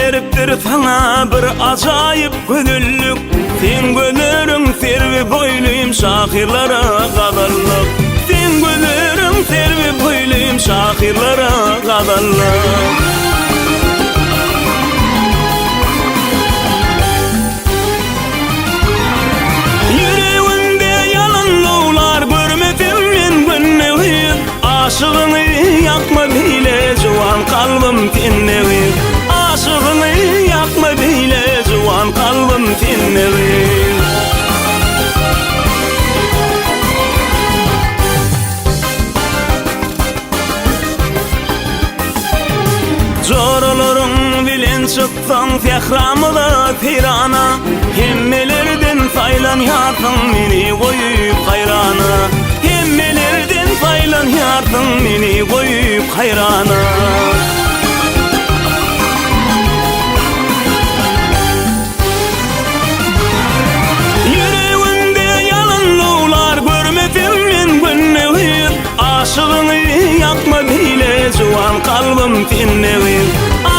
beripdir sana bir acayip güdüllük. Sen gözlerin servi boyluyum şahirlara kadallık. Sen gözlerin servi boyluyum şahirlara kadallık. Yüreğimde yalanlılar görmedim men günnevi. Aşığını yakma bile juwan kalbim tinnevi. Aşığını yakma bile juwan kalbim tinnevi. Zorlarım bilen çıktın fehramıda pirana. Hemmelerden faylan yardın meni koyup hayrana. Hemmelerden faylan yardın meni koyup hayrana. Yüreğimde yalanlılar görmedim men günnevi. Aşığını yakma bile juwan kalbim tinnevi.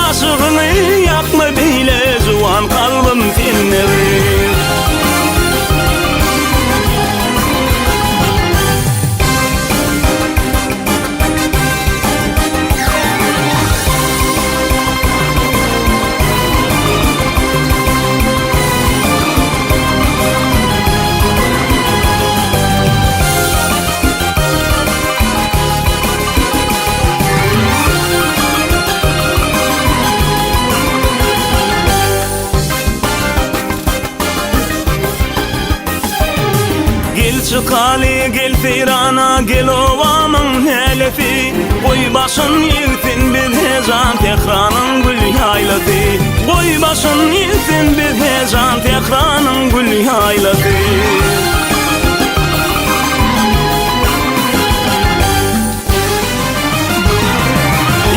Aşığını yakma bile juwan kalbim tinnevi. Çıkali gel firana gel ovamın helefi. Koy başın yirtin bir heyecan tekranın gül yaylati. Koy başın yirtin bir heyecan tekranın gül yaylati.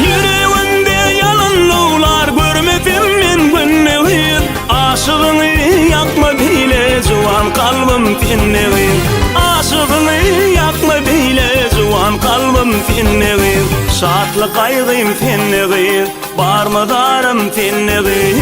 Yüreğimde yalanlılar görmedim men günnevi. Aşığını yakma bile juwan kalbim tinnevi. Aşığını yakma bile juwan kalbim tinnevi. Şatlı kaygım tinnevi, barmı darım tinnevi.